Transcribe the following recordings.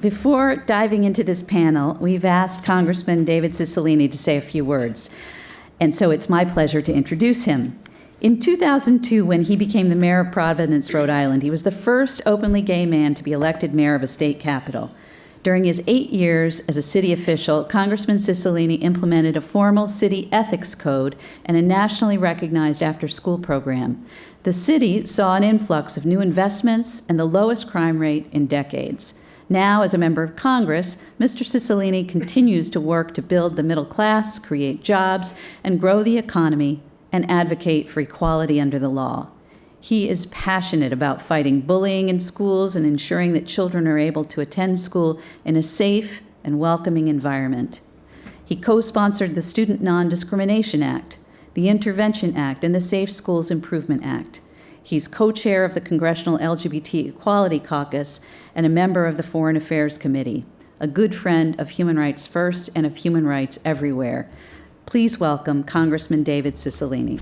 Before diving into this panel, we've asked Congressman David Cicilline to say a few words, and so it's my pleasure to introduce him. In 2002, when he became the mayor of Providence, Rhode Island, he was the first openly gay man to be elected mayor of a state capital. During his 8 years as a city official, Congressman Cicilline implemented a formal city ethics code and a nationally recognized after-school program. The city saw an influx of new investments and the lowest crime rate in decades. Now, as a member of Congress, Mr. Cicilline continues to work to build the middle class, create jobs, and grow the economy, and advocate for equality under the law. He is passionate about fighting bullying in schools and ensuring that children are able to attend school in a safe and welcoming environment. He co-sponsored the Student Non-Discrimination Act, the Intervention Act, and the Safe Schools Improvement Act. He's co-chair of the Congressional LGBT Equality Caucus and a member of the Foreign Affairs Committee, a good friend of Human Rights First and of human rights everywhere. Please welcome Congressman David Cicilline.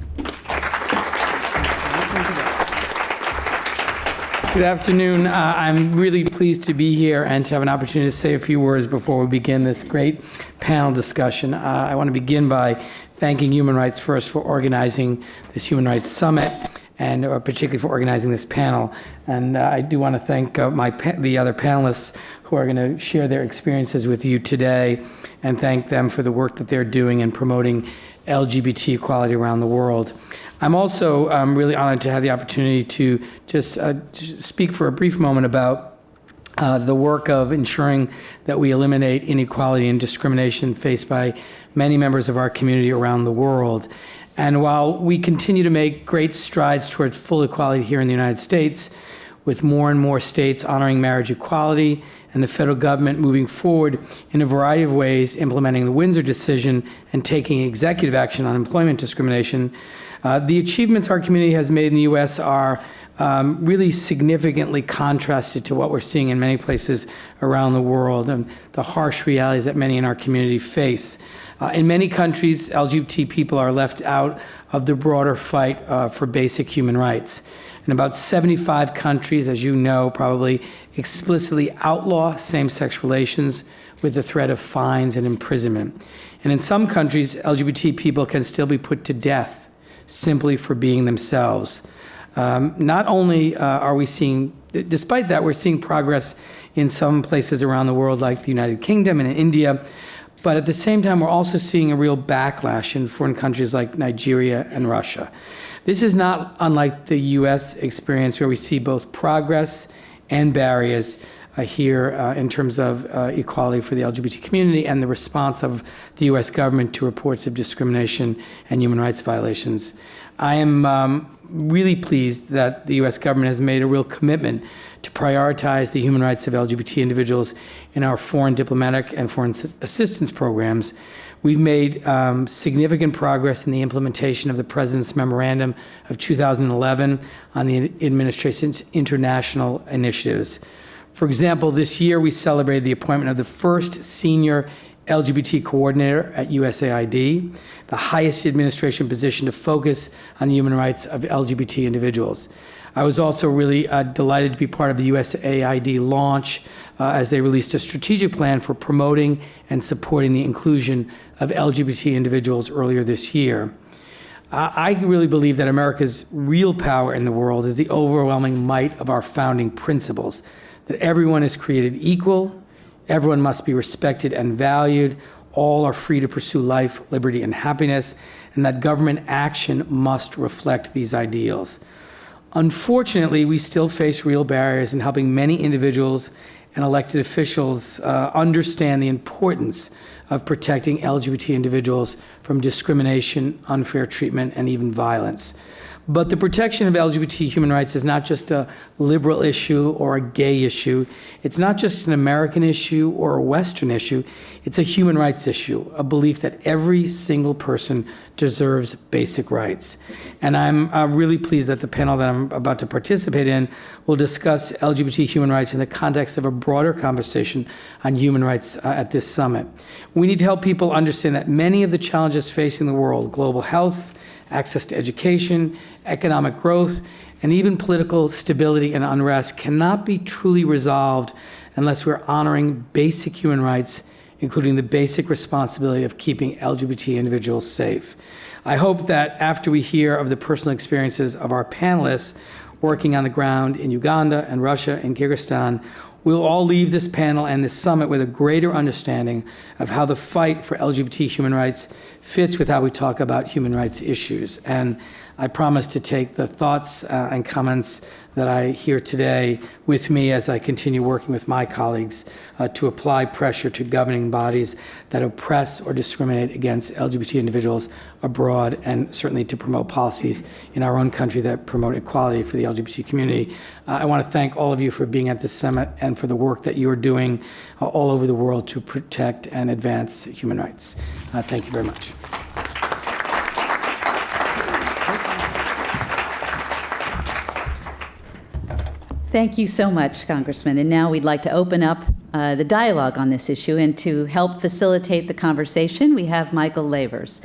Good afternoon. I'm really pleased to be here and to have an opportunity to say a few words before we begin this great panel discussion. I want to begin by thanking Human Rights First for organizing this Human Rights Summit and particularly for organizing this panel. And I do want to thank the other panelists who are going to share their experiences with you today, and thank them for the work that they're doing in promoting LGBT equality around the world. I'm also really honored to have the opportunity to just speak for a brief moment about the work of ensuring that we eliminate inequality and discrimination faced by many members of our community around the world. And while we continue to make great strides towards full equality here in the United States, with more and more states honoring marriage equality and the federal government moving forward in a variety of ways, implementing the Windsor decision and taking executive action on employment discrimination, the achievements our community has made in the U.S. are really significantly contrasted to what we're seeing in many places around the world and the harsh realities that many in our community face. In many countries, LGBT people are left out of the broader fight for basic human rights. In about 75 countries, as you know, probably explicitly outlaw same-sex relations with the threat of fines and imprisonment. And in some countries, LGBT people can still be put to death simply for being themselves. Not only are we seeing, despite that, we're seeing progress in some places around the world like the United Kingdom and in India, but at the same time, we're also seeing a real backlash in foreign countries like Nigeria and Russia. This is not unlike the U.S. experience, where we see both progress and barriers here in terms of equality for the LGBT community and the response of the U.S. government to reports of discrimination and human rights violations. I am really pleased that the U.S. government has made a real commitment to prioritize the human rights of LGBT individuals in our foreign diplomatic and foreign assistance programs. We've made significant progress in the implementation of the President's Memorandum of 2011 on the administration's international initiatives. For example, this year we celebrated the appointment of the first senior LGBT coordinator at USAID, the highest administration position to focus on the human rights of LGBT individuals. I was also really delighted to be part of the USAID launch as they released a strategic plan for promoting and supporting the inclusion of LGBT individuals earlier this year. I really believe that America's real power in the world is the overwhelming might of our founding principles, that everyone is created equal, everyone must be respected and valued, all are free to pursue life, liberty, and happiness, and that government action must reflect these ideals. Unfortunately, we still face real barriers in helping many individuals and elected officials understand the importance of protecting LGBT individuals from discrimination, unfair treatment, and even violence. But the protection of LGBT human rights is not just a liberal issue or a gay issue. It's not just an American issue or a Western issue. It's a human rights issue, a belief that every single person deserves basic rights. And I'm really pleased that the panel that I'm about to participate in will discuss LGBT human rights in the context of a broader conversation on human rights at this summit. We need to help people understand that many of the challenges facing the world, global health, access to education, economic growth, and even political stability and unrest, cannot be truly resolved unless we're honoring basic human rights, including the basic responsibility of keeping LGBT individuals safe. I hope that after we hear of the personal experiences of our panelists working on the ground in Uganda and Russia and Kyrgyzstan, we'll all leave this panel and this summit with a greater understanding of how the fight for LGBT human rights fits with how we talk about human rights issues. And I promise to take the thoughts and comments that I hear today with me as I continue working with my colleagues to apply pressure to governing bodies that oppress or discriminate against LGBT individuals abroad, and certainly to promote policies in our own country that promote equality for the LGBT community. I want to thank all of you for being at this summit and for the work that you're doing all over the world to protect and advance human rights. Thank you very much. Thank you so much, Congressman. And now we'd like to open up the dialogue on this issue. And to help facilitate the conversation, we have Michael Lavers.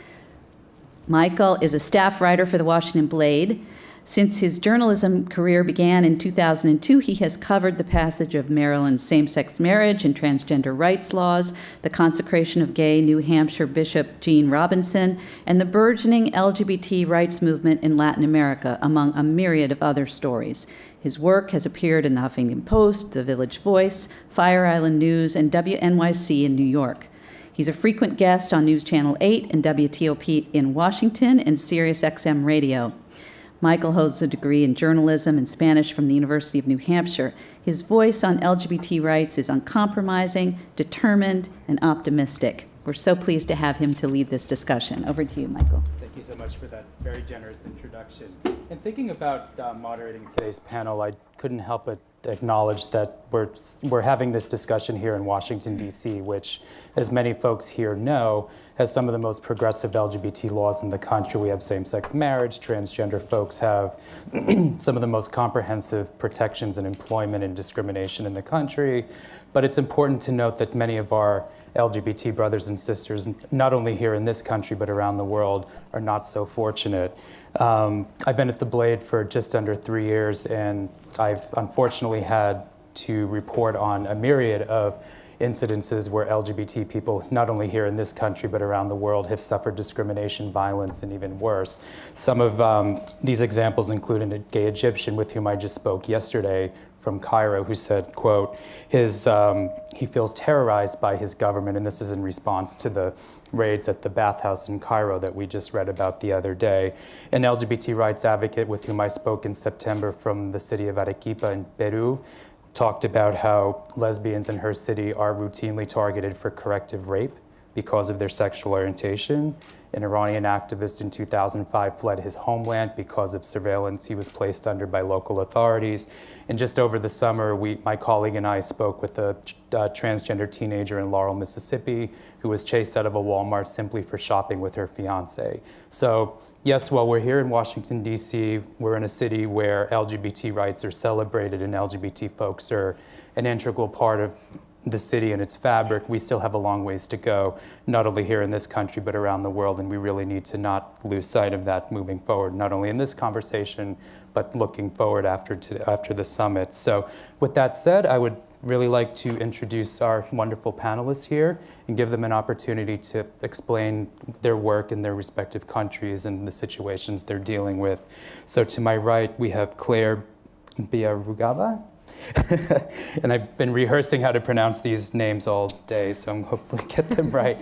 Michael is a staff writer for the Washington Blade. Since his journalism career began in 2002, he has covered the passage of Maryland's same-sex marriage and transgender rights laws, the consecration of gay New Hampshire Bishop Gene Robinson, and the burgeoning LGBT rights movement in Latin America, among a myriad of other stories. His work has appeared in the Huffington Post, The Village Voice, Fire Island News, and WNYC in New York. He's a frequent guest on News Channel 8 and WTOP in Washington and SiriusXM Radio. Michael holds a degree in journalism and Spanish from the University of New Hampshire. His voice on LGBT rights is uncompromising, determined, and optimistic. We're so pleased to have him to lead this discussion. Over to you, Michael. Thank you so much for that very generous introduction. And thinking about moderating today's panel, I couldn't help but acknowledge that we're having this discussion here in Washington, D.C., which, as many folks here know, has some of the most progressive LGBT laws in the country. We have same-sex marriage. Transgender folks have some of the most comprehensive protections in employment and discrimination in the country. But it's important to note that many of our LGBT brothers and sisters, not only here in this country, but around the world, are not so fortunate. I've been at the Blade for just under 3 years, and I've unfortunately had to report on a myriad of incidences where LGBT people, not only here in this country, but around the world, have suffered discrimination, violence, and even worse. Some of these examples include a gay Egyptian with whom I just spoke yesterday from Cairo, who said, quote, he feels terrorized by his government, and this is in response to the raids at the bathhouse in Cairo that we just read about the other day. An LGBT rights advocate with whom I spoke in September from the city of Arequipa in Peru talked about how lesbians in her city are routinely targeted for corrective rape because of their sexual orientation. An Iranian activist in 2005 fled his homeland because of surveillance he was placed under by local authorities. And just over the summer, my colleague and I spoke with a transgender teenager in Laurel, Mississippi, who was chased out of a Walmart simply for shopping with her fiance. So yes, while we're here in Washington, D.C., we're in a city where LGBT rights are celebrated and LGBT folks are an integral part of the city and its fabric. We still have a long ways to go, not only here in this country, but around the world, and we really need to not lose sight of that moving forward, not only in this conversation, but looking forward after the summit. So with that said, I would really like to introduce our wonderful panelists here and give them an opportunity to explain their work in their respective countries and the situations they're dealing with. So to my right, we have Claire Biarugava. And I've been rehearsing how to pronounce these names all day, so I'm hopefully get them right.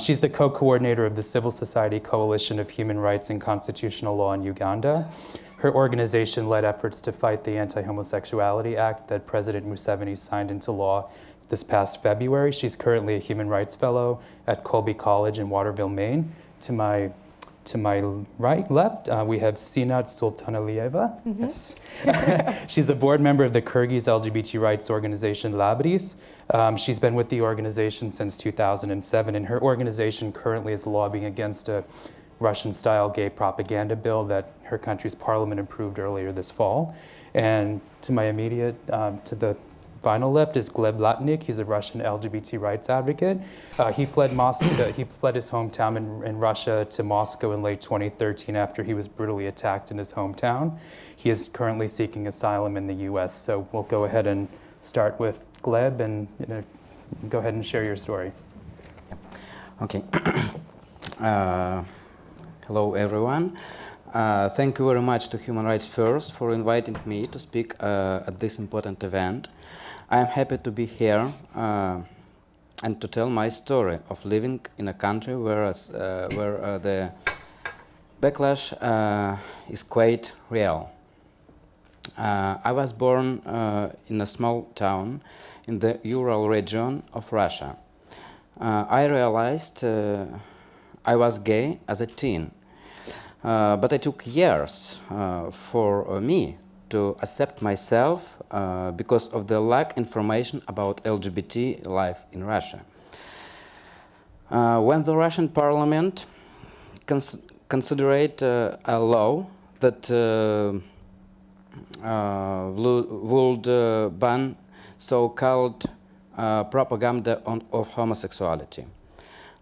She's the co-coordinator of the Civil Society Coalition of Human Rights and Constitutional Law in Uganda. Her organization led efforts to fight the Anti-Homosexuality Act that President Museveni signed into law this past February. She's currently a human rights fellow at Colby College in Waterville, Maine. To my left, we have Sinat Sultanalieva. Mm-hmm. Yes. She's a board member of the Kyrgyz LGBT rights organization Labris. She's been with the organization since 2007, and her organization currently is lobbying against a Russian-style gay propaganda bill that her country's parliament approved earlier this fall. And to my immediate, to the final left is Gleb Latnik. He's a Russian LGBT rights advocate. He fled his hometown in Russia to Moscow in late 2013 after he was brutally attacked in his hometown. He is currently seeking asylum in the US. So we'll go ahead and start with Gleb, and go ahead and share your story. Okay. Hello, everyone. Thank you very much to Human Rights First for inviting me to speak at this important event. I am happy to be here and to tell my story of living in a country where the backlash is quite real. I was born in a small town in the Ural region of Russia. I realized I was gay as a teen, but it took years for me to accept myself because of the lack of information about LGBT life in Russia. When the Russian parliament considered a law that would ban so-called propaganda of homosexuality,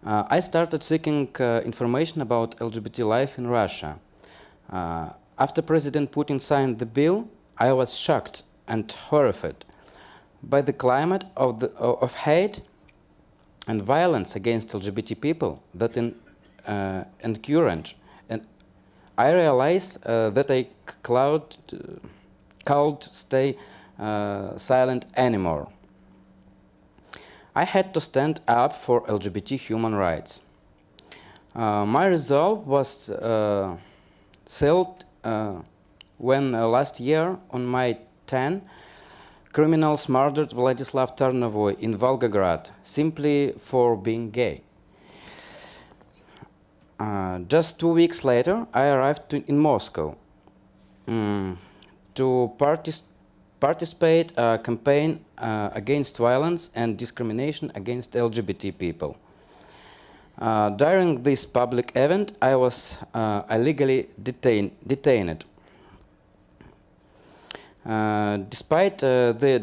I started seeking information about LGBT life in Russia. After President Putin signed the bill, I was shocked and horrified by the climate of hate and violence against LGBT people that encouraged. And I realized that I can't stay silent anymore. I had to stand up for LGBT human rights. My resolve was sealed when last year, on May 10, criminals murdered Vladislav Tarnovoy in Volgograd simply for being gay. Just 2 weeks later, I arrived in Moscow to participate in a campaign against violence and discrimination against LGBT people. During this public event, I was illegally detained. Despite the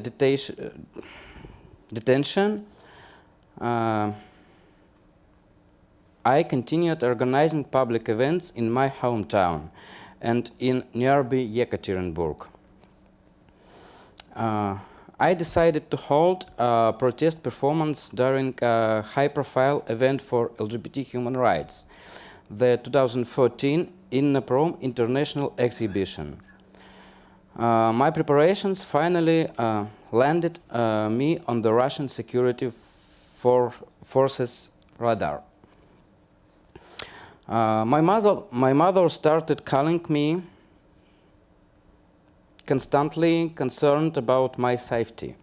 detention, I continued organizing public events in my hometown and in nearby Yekaterinburg. I decided to hold a protest performance during a high-profile event for LGBT human rights, the 2014 Innoprom International Exhibition. My preparations finally landed me on the Russian security forces radar. My mother started calling me, constantly concerned about my safety.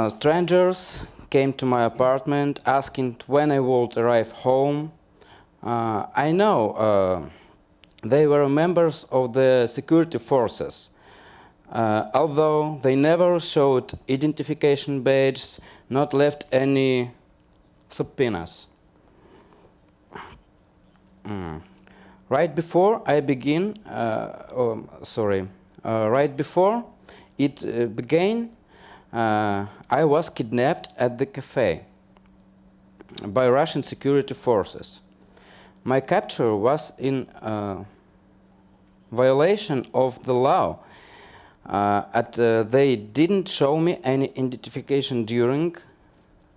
Strangers came to my apartment asking when I would arrive home. I know they were members of the security forces, although they never showed identification badges, not left any subpoenas. Right before I begin, right before it began, I was kidnapped at the cafe by Russian security forces. My capture was in violation of the law. They didn't show me any identification during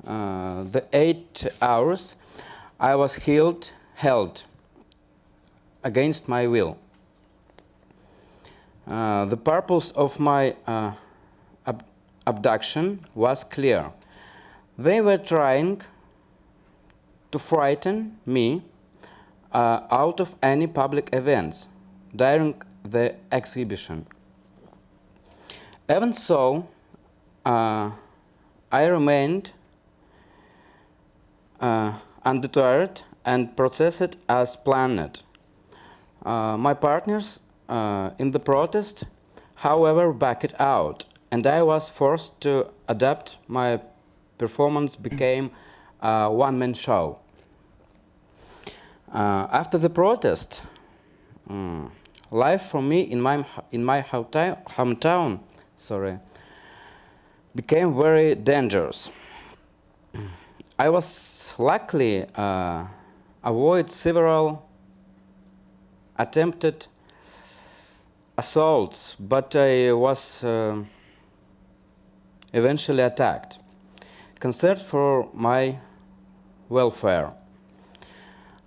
the 8 hours I was held against my will. The purpose of my abduction was clear. They were trying to frighten me out of any public events during the exhibition. Even so, I remained undeterred and processed as planned. My partners in the protest, however, backed out, and I was forced to adapt. My performance became a one-man show. After the protest, life for me in my hometown, became very dangerous. I was luckily avoid several attempted assaults, but I was eventually attacked. Concerned for my welfare,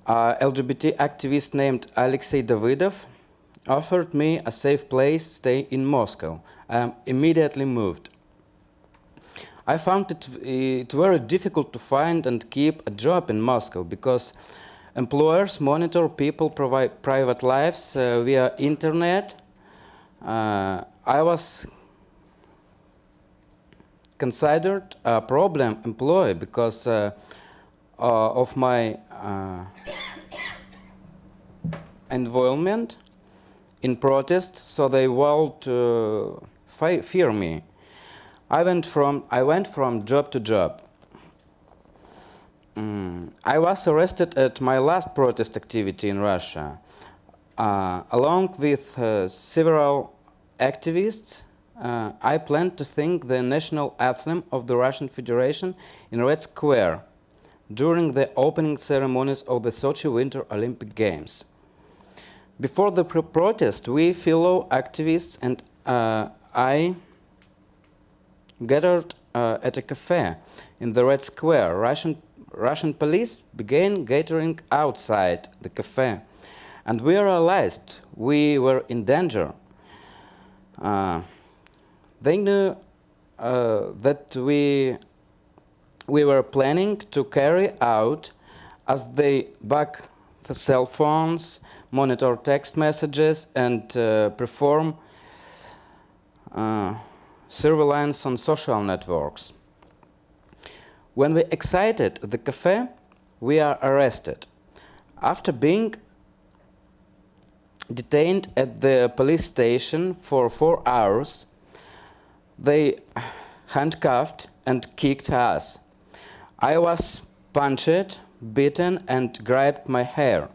LGBT activist named Alexei Davidov offered me a safe place stay in Moscow. I immediately moved. I found it very difficult to find and keep a job in Moscow because employers monitor people private lives via internet. I was considered a problem employee because of my involvement in protests, so they would fear me. I went from job to job. I was arrested at my last protest activity in Russia. Along with several activists, I planned to sing the national anthem of the Russian Federation in Red Square during the opening ceremonies of the Sochi Winter Olympic Games. Before the protest, we fellow activists and I gathered at a cafe in the Red Square. Russian police began gathering outside the cafe, and we realized we were in danger. They knew that we were planning to carry out, as they back the cell phones, monitor text messages, and perform surveillance on social networks. When we exited the cafe, we are arrested. After being detained at the police station for 4 hours, they handcuffed and kicked us. I was punched, beaten, and grabbed my hair.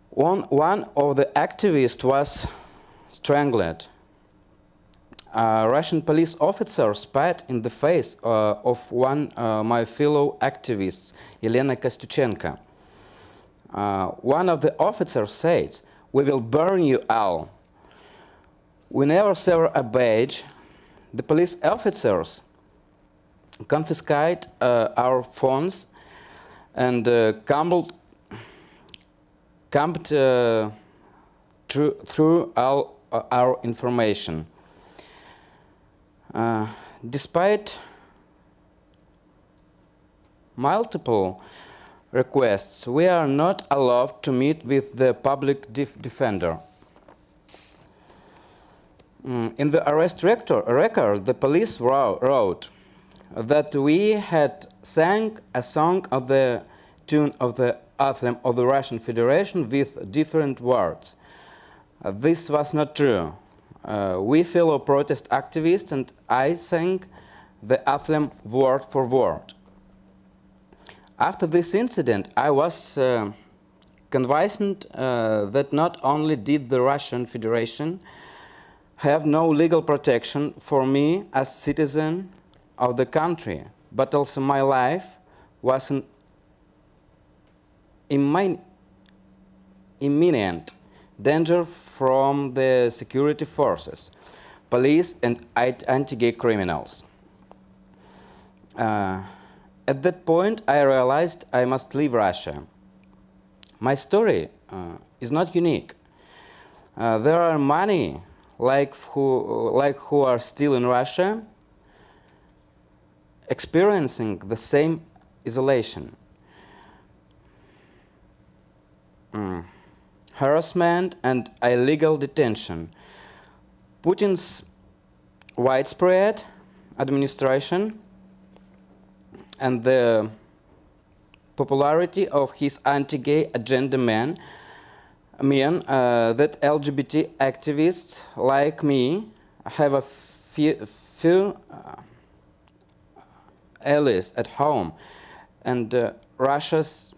One of the activists was strangled. A Russian police officer spat in the face of one my fellow activists, Elena Kostyuchenko. One of the officers said, "We will burn you all." We never sever a badge. The police officers confiscate our phones and combed through all our information. Despite multiple requests, we are not allowed to meet with the public defender. In the arrest record, the police wrote that we had sang a song of the tune of the anthem of the Russian Federation with different words. This was not true. We fellow protest activists and I sang the anthem word for word. After this incident, I was convinced that not only did the Russian Federation have no legal protection for me as citizen of the country, but also my life was in imminent danger from the security forces, police, and anti-gay criminals. At that point, I realized I must leave Russia. My story is not unique. There are many who are still in Russia, experiencing the same isolation. Harassment and illegal detention. Putin's widespread administration and the popularity of his anti-gay agenda mean that LGBT activists like me have a few allies at home and Russia's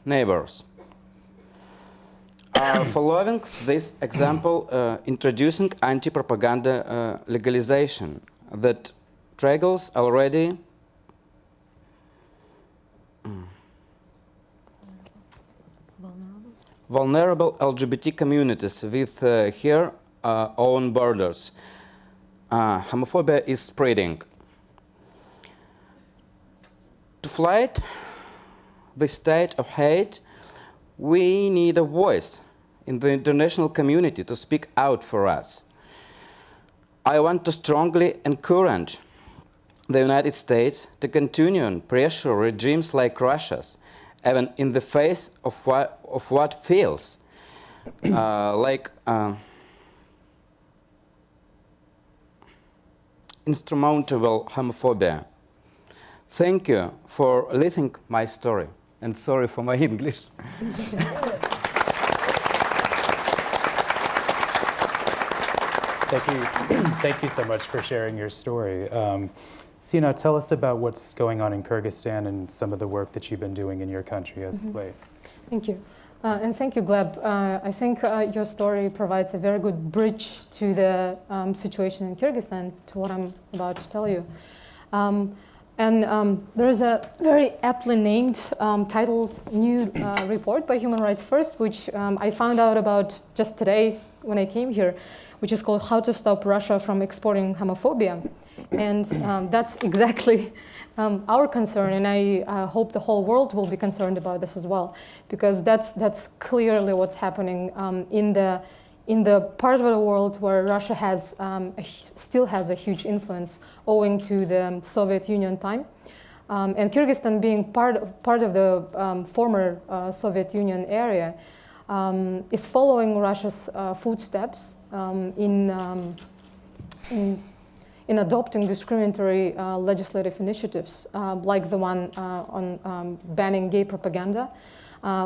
neighbors are following this example, introducing anti-propaganda legalization that triggers already vulnerable LGBT communities with her own borders. homophobia is spreading. To fight the state of hate, we need a voice in the international community to speak out for us. I want to strongly encourage the United States to continue and pressure regimes like Russia's, even in the face of what feels like insurmountable homophobia. Thank you for listening my story, and sorry for my English. Thank you. Thank you so much for sharing your story. Sina, tell us about what's going on in Kyrgyzstan and some of the work that you've been doing in your country as of late. Thank you. And thank you, Gleb. I think your story provides a very good bridge to the situation in Kyrgyzstan, to what I'm about to tell you. There is a very aptly named, titled new report by Human Rights First, which I found out about just today when I came here, which is called How to Stop Russia from Exporting Homophobia. And that's exactly our concern, and I hope the whole world will be concerned about this as well, because that's clearly what's happening in the part of the world where Russia has still has a huge influence owing to the Soviet Union time, and Kyrgyzstan being part of the former Soviet Union area is following Russia's footsteps in adopting discriminatory legislative initiatives, like the one on banning gay propaganda.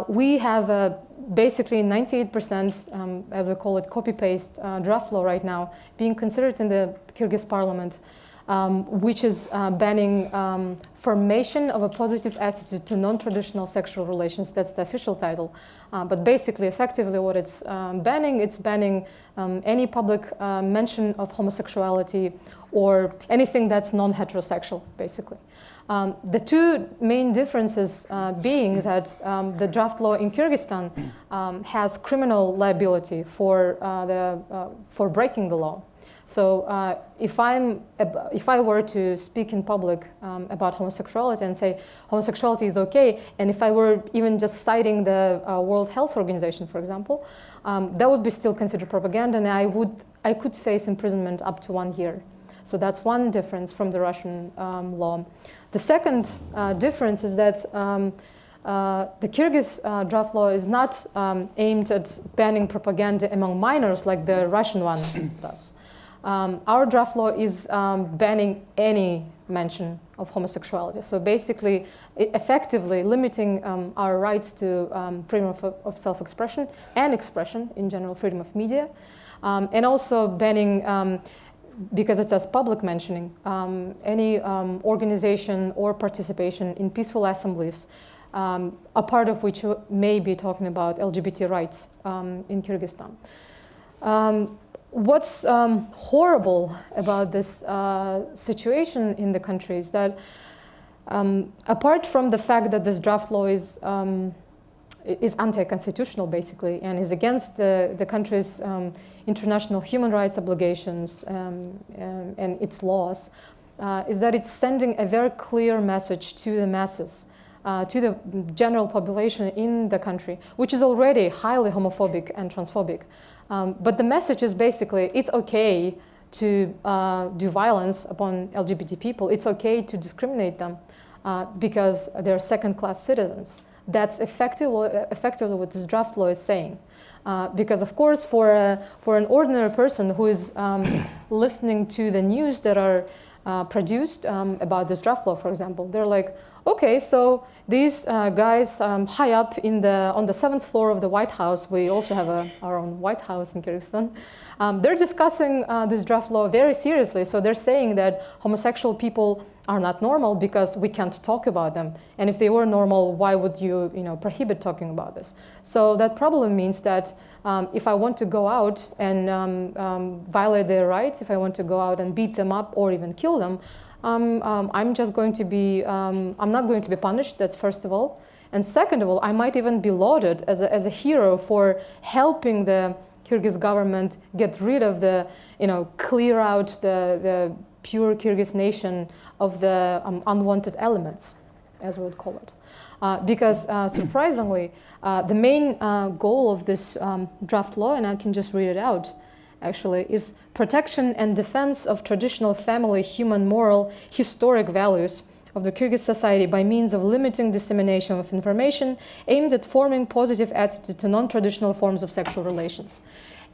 We have basically 98%, as we call it, copy-paste draft law right now being considered in the Kyrgyz parliament, which is banning formation of a positive attitude to non-traditional sexual relations. That's the official title. But basically, effectively, what it's banning any public mention of homosexuality or anything that's non-heterosexual, basically. The two main differences being that the draft law in Kyrgyzstan has criminal liability for breaking the law. So if I were to speak in public about homosexuality and say homosexuality is okay, and if I were even just citing the World Health Organization, for example, that would be still considered propaganda, and I could face imprisonment up to 1 year. So that's one difference from the Russian law. The second difference is that the Kyrgyz draft law is not aimed at banning propaganda among minors like the Russian one does. Our draft law is banning any mention of homosexuality. So basically, effectively limiting our rights to freedom of self-expression and expression in general, freedom of media, and also banning, because it says public mentioning, any organization or participation in peaceful assemblies, a part of which may be talking about LGBT rights in Kyrgyzstan. What's horrible about this situation in the country is that apart from the fact that this draft law is anti-constitutional, basically, and is against the country's international human rights obligations and its laws, is that it's sending a very clear message to the masses, to the general population in the country, which is already highly homophobic and transphobic. But the message is basically, it's okay to do violence upon LGBT people. It's okay to discriminate them because they're second-class citizens. That's effectively what this draft law is saying. Because of course, for an ordinary person who is listening to the news that are produced about this draft law, for example, they're like, okay, so these guys high up on the 7th floor of the White House, we also have our own White House in Kyrgyzstan, they're discussing this draft law very seriously. So they're saying that homosexual people are not normal because we can't talk about them. And if they were normal, why would you prohibit talking about this? So that probably means that if I want to go out and violate their rights, if I want to go out and beat them up or even kill them, I'm just going to be, I'm not going to be punished, that's first of all. And second of all, I might even be lauded as a hero for helping the Kyrgyz government get rid of the, clear out the pure Kyrgyz nation of the unwanted elements, as we would call it. Because surprisingly, the main goal of this draft law, and I can just read it out, actually, is protection and defense of traditional family, human, moral, historic values of the Kyrgyz society by means of limiting dissemination of information aimed at forming positive attitude to non-traditional forms of sexual relations.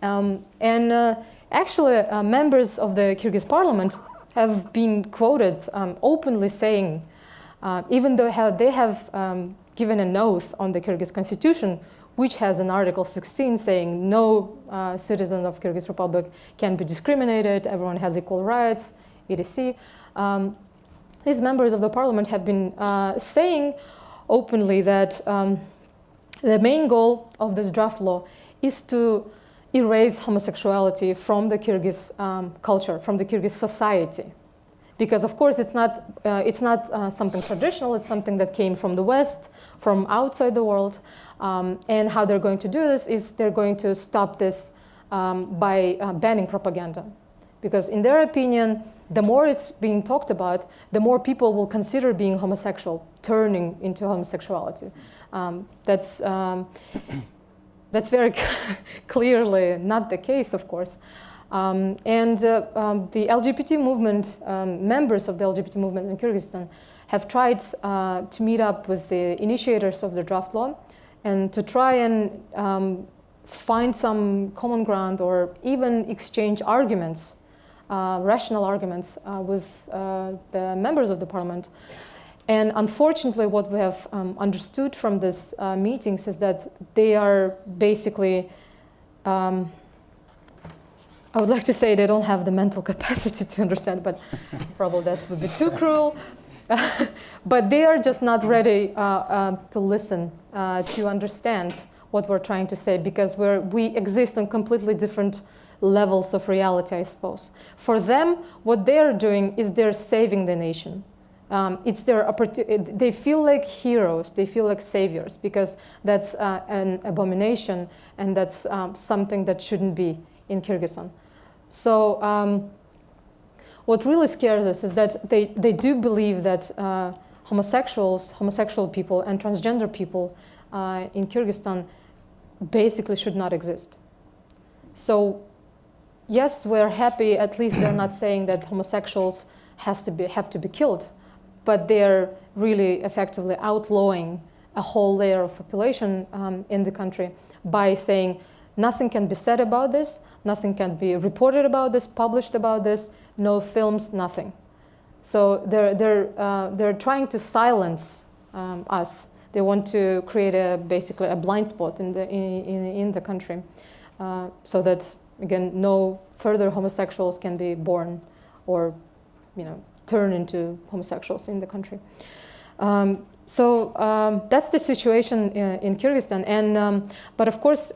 Actually, members of the Kyrgyz parliament have been quoted openly saying, even though they have given an oath on the Kyrgyz constitution, which has an Article 16 saying no citizen of Kyrgyz Republic can be discriminated, everyone has equal rights, etc. These members of the parliament have been saying openly that the main goal of this draft law is to erase homosexuality from the Kyrgyz culture, from the Kyrgyz society. Because of course it's not something traditional, it's something that came from the West, from outside the world. And how they're going to do this is they're going to stop this by banning propaganda. Because in their opinion, the more it's being talked about, the more people will consider being homosexual, turning into homosexuality. That's very clearly not the case, of course. The LGBT movement, members of the LGBT movement in Kyrgyzstan have tried to meet up with the initiators of the draft law and to try and find some common ground or even exchange arguments, rational arguments with the members of the parliament. And unfortunately, what we have understood from these meetings is that they are basically, I would like to say they don't have the mental capacity to understand, but probably that would be too cruel. But they are just not ready to listen, to understand what we're trying to say, because we exist on completely different levels of reality, I suppose. For them, what they're doing is they're saving the nation. It's their opportunity. They feel like heroes. They feel like saviors, because that's an abomination, and that's something that shouldn't be in Kyrgyzstan. So what really scares us is that they do believe that homosexual people and transgender people in Kyrgyzstan basically should not exist. So yes, we're happy, at least they're not saying that homosexuals have to be killed, but they're really effectively outlawing a whole layer of population in the country by saying nothing can be said about this, nothing can be reported about this, published about this, no films, nothing. So they're trying to silence us. They want to create basically a blind spot in the country, so that again no further homosexuals can be born or turn into homosexuals in the country. So that's the situation in Kyrgyzstan. And but of course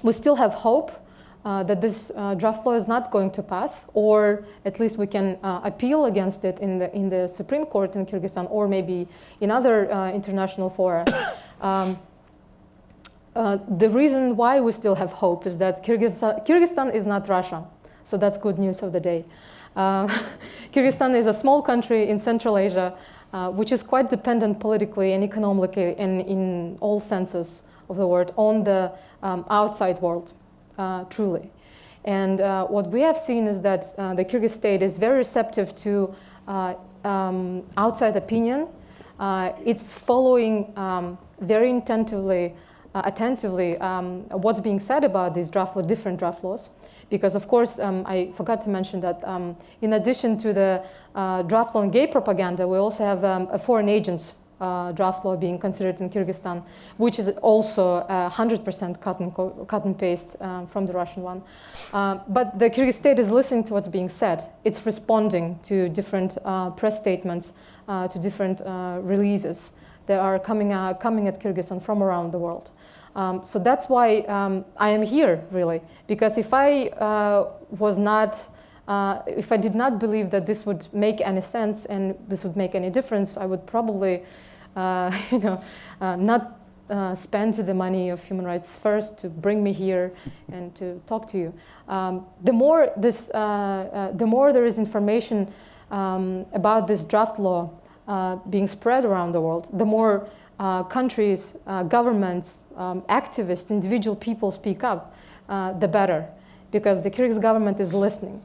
we still have hope that this draft law is not going to pass, or at least we can appeal against it in the Supreme Court in Kyrgyzstan, or maybe in other international fora. The reason why we still have hope is that Kyrgyzstan is not Russia, so that's good news of the day. Kyrgyzstan is a small country in Central Asia, which is quite dependent politically and economically and in all senses of the word on the outside world, truly. And what we have seen is that the Kyrgyz state is very receptive to outside opinion. It's following very attentively what's being said about these different draft laws. Because of course, I forgot to mention that in addition to the draft law on gay propaganda, we also have a foreign agents draft law being considered in Kyrgyzstan, which is also 100% cut and paste from the Russian one. But the Kyrgyz state is listening to what's being said. It's responding to different press statements, to different releases that are coming at Kyrgyzstan from around the world. So that's why I am here, really, because if I did not believe that this would make any sense and this would make any difference, I would probably, not spend the money of Human Rights First to bring me here and to talk to you. The more there is information about this draft law being spread around the world, the more countries, governments, activists, individual people speak up, the better, because the Kyrgyz government is listening.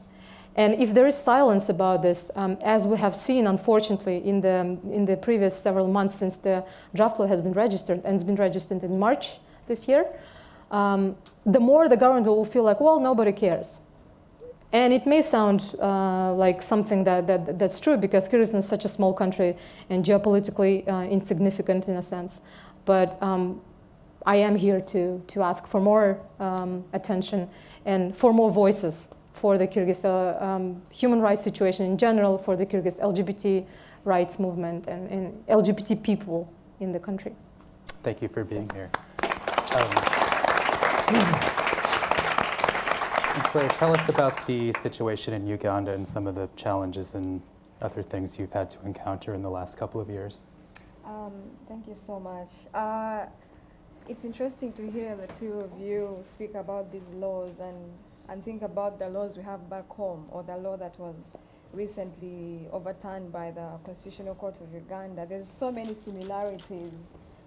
And if there is silence about this, as we have seen, unfortunately, in the previous several months since the draft law has been registered, and it's been registered in March this year, the more the government will feel like, well, nobody cares. And it may sound like something that's true, because Kyrgyzstan is such a small country and geopolitically insignificant in a sense. But I am here to ask for more attention and for more voices for the Kyrgyz human rights situation in general, for the Kyrgyz LGBT rights movement and LGBT people in the country. Thank you for being here. Claire, tell us about the situation in Uganda and some of the challenges and other things you've had to encounter in the last couple of years. Thank you so much. It's interesting to hear the two of you speak about these laws and think about the laws we have back home, or the law that was recently overturned by the Constitutional Court of Uganda. There's so many similarities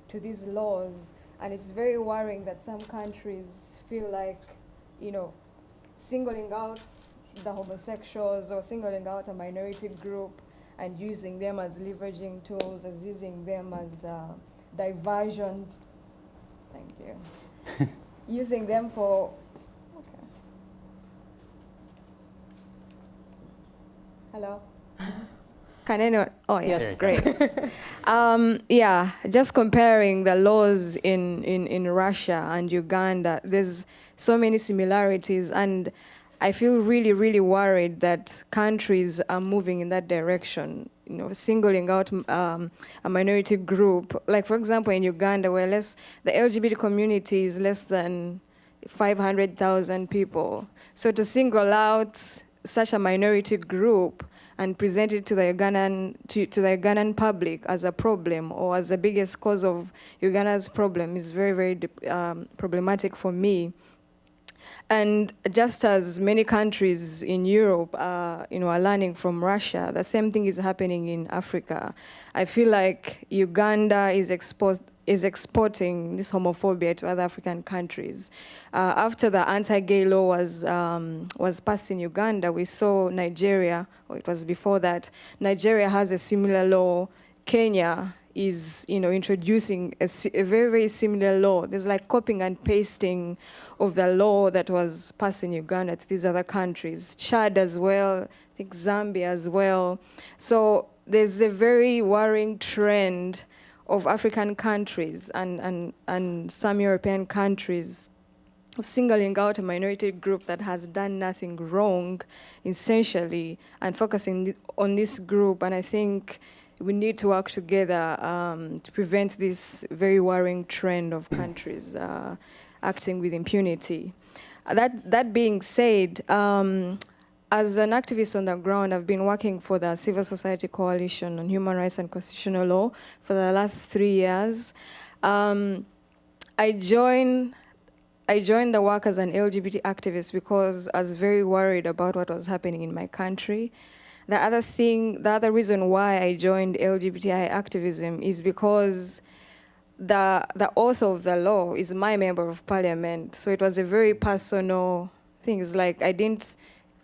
to these laws, and it's very worrying that some countries feel like, singling out the homosexuals or singling out a minority group and using them as leveraging tools, as using them as diversion. Thank you. Using them for, okay. Hello? Can anyone? Oh, yes, great. Yeah, just comparing the laws in Russia and Uganda, there's so many similarities, and I feel really, really worried that countries are moving in that direction, singling out a minority group. Like, for example, in Uganda, where the LGBT community is less than 500,000 people. So to single out such a minority group and present it to the Ugandan public as a problem, or as the biggest cause of Uganda's problem, is very, very problematic for me. And just as many countries in Europe are learning from Russia, the same thing is happening in Africa. I feel like Uganda is exporting this homophobia to other African countries. After the anti-gay law was passed in Uganda, we saw Nigeria, or it was before that, Nigeria has a similar law. Kenya is introducing a very, very similar law. There's like copying and pasting of the law that was passed in Uganda to these other countries. Chad as well, I think Zambia as well. So there's a very worrying trend of African countries and some European countries of singling out a minority group that has done nothing wrong, essentially, and focusing on this group. And I think we need to work together to prevent this very worrying trend of countries acting with impunity. That being said, as an activist on the ground, I've been working for the Civil Society Coalition on Human Rights and Constitutional Law for the last 3 years. I joined the work as an LGBT activist because I was very worried about what was happening in my country. The other reason why I joined LGBTI activism is because the author of the law is my member of parliament. So it was a very personal thing. It's like, I didn't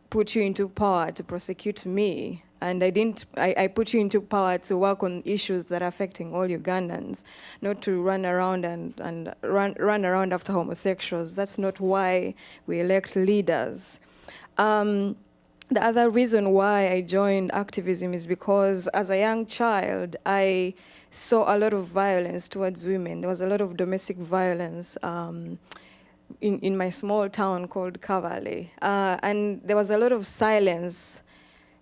put you into power to prosecute me, and I put you into power to work on issues that are affecting all Ugandans, not to run around and run around after homosexuals. That's not why we elect leaders. The other reason why I joined activism is because as a young child, I saw a lot of violence towards women. There was a lot of domestic violence in my small town called Kavale. And there was a lot of silence,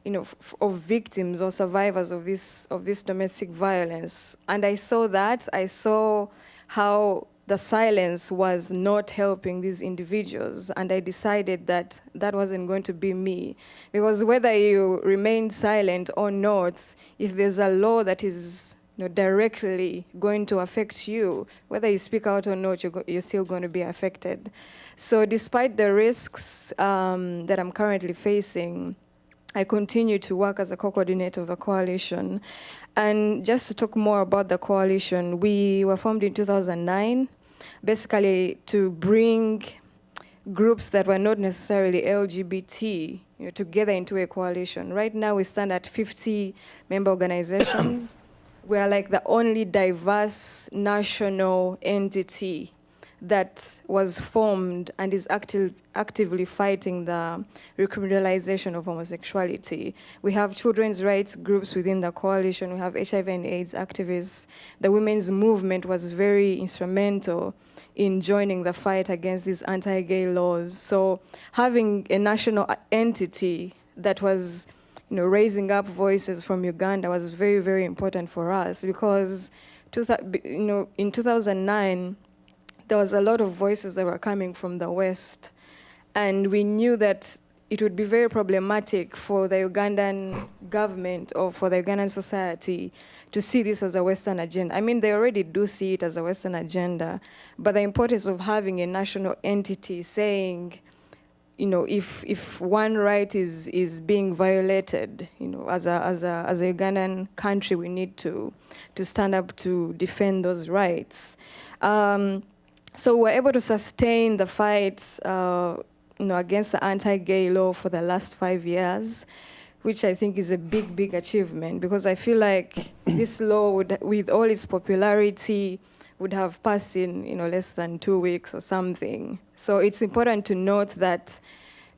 of victims or survivors of this domestic violence. And I saw that. I saw how the silence was not helping these individuals, and I decided that that wasn't going to be me. Because whether you remain silent or not, if there's a law that is directly going to affect you. Whether you speak out or not, you're still going to be affected. So despite the risks that I'm currently facing, I continue to work as a co-coordinator of the coalition. And just to talk more about the coalition, we were formed in 2009, basically to bring groups that were not necessarily LGBT together into a coalition. Right now we stand at 50 member organizations. We are like the only diverse national entity that was formed and is actively fighting the recriminalization of homosexuality. We have children's rights groups within the coalition. We have HIV and AIDS activists. The women's movement was very instrumental in joining the fight against these anti-gay laws. So having a national entity that was raising up voices from Uganda was very, very important for us, because in 2009, there was a lot of voices that were coming from the West, and we knew that it would be very problematic for the Ugandan government or for the Ugandan society to see this as a Western agenda. I mean, they already do see it as a Western agenda, but the importance of having a national entity saying, if one right is being violated, as a Ugandan country, we need to stand up to defend those rights. So we're able to sustain the fight, against the anti-gay law for the last 5 years, which I think is a big, big achievement, because I feel like this law would, with all its popularity, would have passed in less than 2 weeks or something. So it's important to note that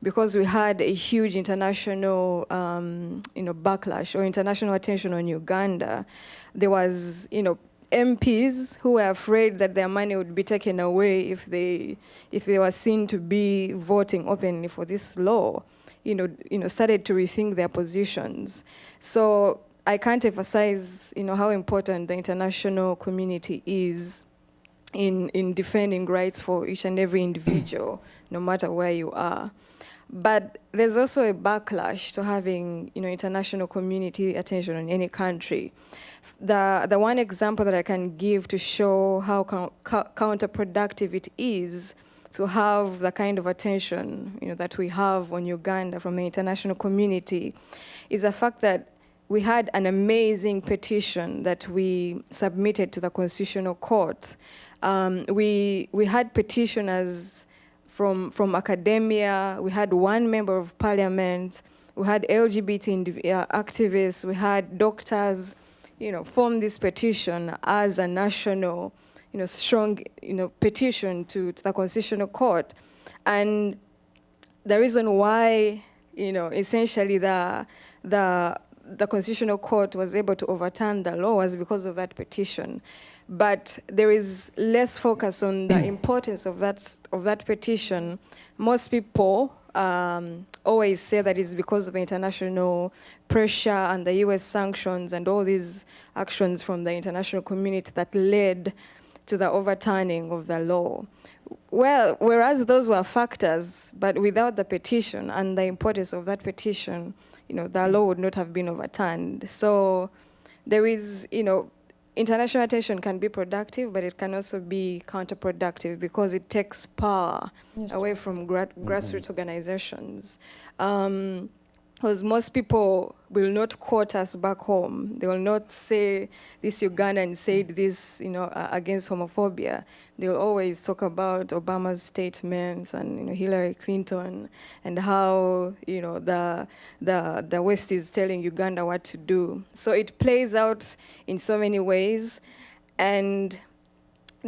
because we had a huge international backlash or international attention on Uganda, there was MPs who were afraid that their money would be taken away if they were seen to be voting openly for this law, started to rethink their positions. So I can't emphasize, how important the international community is in defending rights for each and every individual, no matter where you are. But there's also a backlash to having, international community attention on any country. The one example that I can give to show how counterproductive it is to have the kind of attention that we have on Uganda from the international community is the fact that we had an amazing petition that we submitted to the Constitutional Court. We had petitioners from academia, we had one member of parliament, we had LGBT activists, we had doctors, form this petition as a national, strong, petition to the Constitutional Court. And the reason why, essentially the Constitutional Court was able to overturn the law was because of that petition. But there is less focus on the importance of that petition. Most people always say that it's because of international pressure and the US sanctions and all these actions from the international community that led to the overturning of the law. Well, whereas those were factors, but without the petition and the importance of that petition, the law would not have been overturned. So there is, international attention can be productive, but it can also be counterproductive because it takes power away from grassroots organizations. Because most people will not quote us back home. They will not say this Ugandan said this, against homophobia. They'll always talk about Obama's statements and Hillary Clinton and how the West is telling Uganda what to do. So it plays out in so many ways, and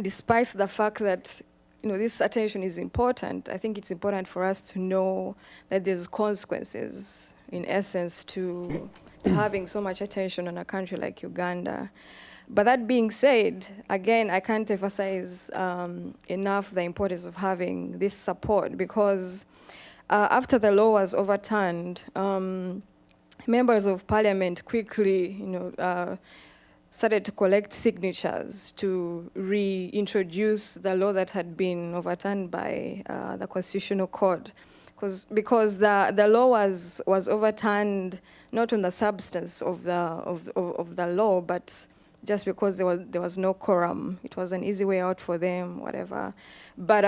despite the fact that this attention is important, I think it's important for us to know that there's consequences, in essence, to having so much attention on a country like Uganda. But that being said, again, I can't emphasize enough the importance of having this support, because after the law was overturned, members of parliament quickly, started to collect signatures to reintroduce the law that had been overturned by the Constitutional Court. Because the law was overturned not on the substance of the law, but just because there was no quorum. It was an easy way out for them, whatever. But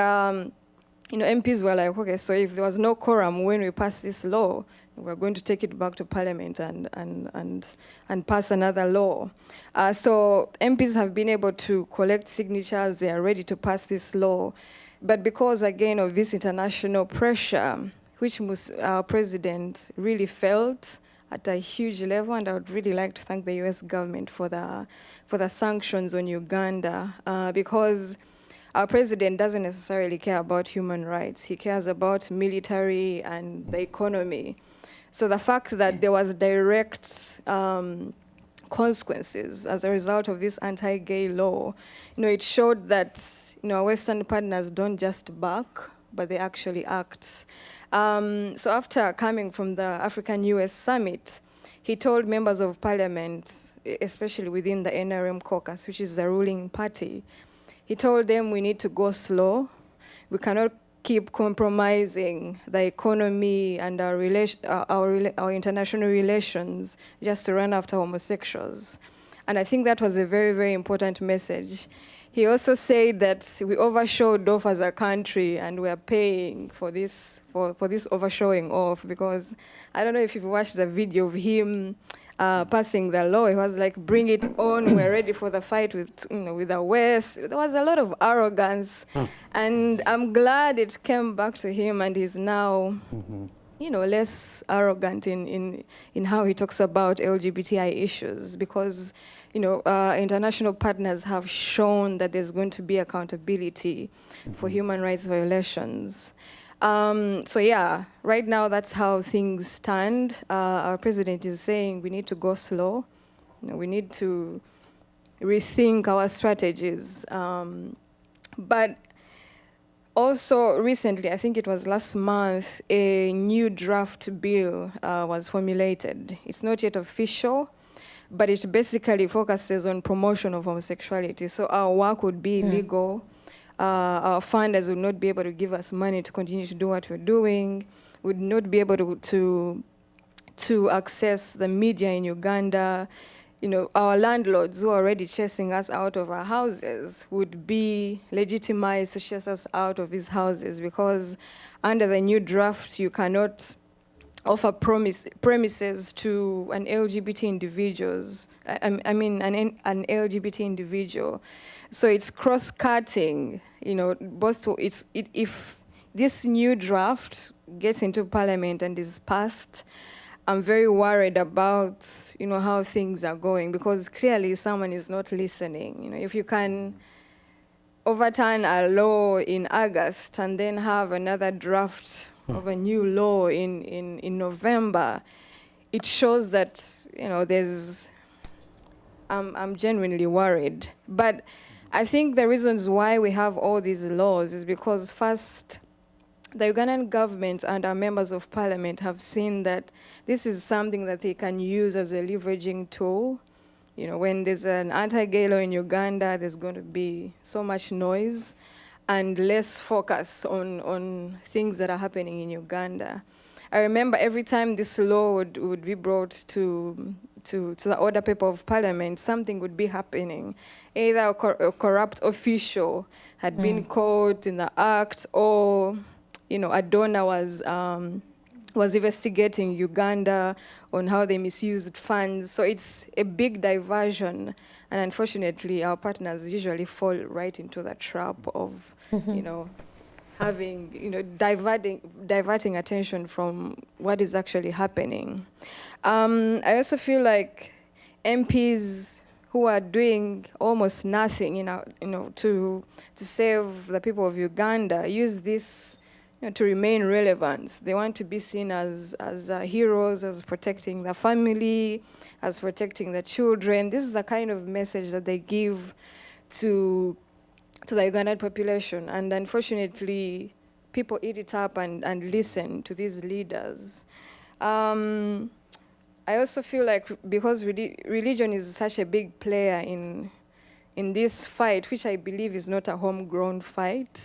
MPs were like, okay, so if there was no quorum when we pass this law, we're going to take it back to Parliament and pass another law. So MPs have been able to collect signatures. They are ready to pass this law. But because, again, of this international pressure, which our president really felt at a huge level, and I would really like to thank the US government for the sanctions on Uganda, because our president doesn't necessarily care about human rights. He cares about military and the economy. So the fact that there was direct consequences as a result of this anti-gay law, it showed that our Western partners don't just bark, but they actually act. So after coming from the African-US summit, he told members of parliament, especially within the NRM caucus, which is the ruling party, he told them we need to go slow. We cannot keep compromising the economy and our international relations just to run after homosexuals. And I think that was a very, very important message. He also said that we overshowed off as a country and we are paying for this overshowing off, because I don't know if you've watched the video of him passing the law. He was like, bring it on, we're ready for the fight with the West. There was a lot of arrogance. And I'm glad it came back to him and he's now less arrogant in how he talks about LGBTI issues, because international partners have shown that there's going to be accountability for human rights violations. So yeah, right now that's how things stand. Our president is saying we need to go slow. We need to rethink our strategies. But also recently, I think it was last month, a new draft bill was formulated. It's not yet official, but it basically focuses on promotion of homosexuality. So our work would be illegal. Our funders would not be able to give us money to continue to do what we're doing. Would not be able to access the media in Uganda. Our landlords who are already chasing us out of our houses would be legitimized to chase us out of these houses, because under the new draft, you cannot offer premises to an LGBT individuals. An LGBT individual. So it's cross-cutting, if this new draft gets into Parliament and is passed, I'm very worried about, how things are going, because clearly someone is not listening. If you can overturn a law in August and then have another draft of a new law in November, it shows that, I'm genuinely worried. But I think the reasons why we have all these laws is because, first, the Ugandan government and our members of parliament have seen that this is something that they can use as a leveraging tool. When there's an anti-gay law in Uganda, there's going to be so much noise and less focus on things that are happening in Uganda. I remember every time this law would be brought to the order paper of parliament, something would be happening. Either a corrupt official had been caught in the act, or a donor was investigating Uganda on how they misused funds. So it's a big diversion, and unfortunately, our partners usually fall right into the trap of, having, diverting attention from what is actually happening. I also feel like MPs who are doing almost nothing, to save the people of Uganda, use this, to remain relevant. They want to be seen as heroes, as protecting the family, as protecting the children. This is the kind of message that they give to the Ugandan population. And unfortunately, people eat it up and listen to these leaders. I also feel like because religion is such a big player in this fight, which I believe is not a homegrown fight,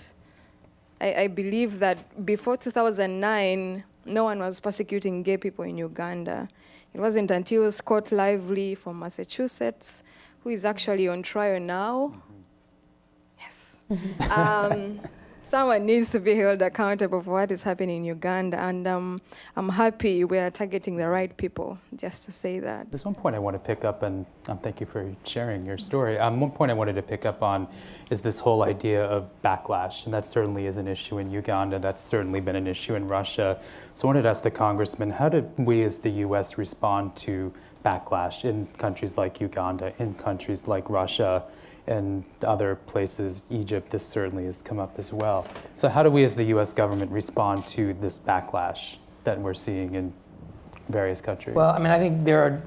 I believe that before 2009, no one was persecuting gay people in Uganda. It wasn't until Scott Lively from Massachusetts who is actually on trial now. Yes. Someone needs to be held accountable for what is happening in Uganda, and I'm happy we are targeting the right people, just to say that. There's one point I want to pick up, and thank you for sharing your story. One point I wanted to pick up on is this whole idea of backlash, and that certainly is an issue in Uganda. That's certainly been an issue in Russia. So I wanted to ask the Congressman, how did we as the U.S. respond to backlash in countries like Uganda, in countries like Russia, and other places, Egypt, this certainly has come up as well. So how do we as the U.S. government respond to this backlash that we're seeing in various countries? Well, I mean, I think there are,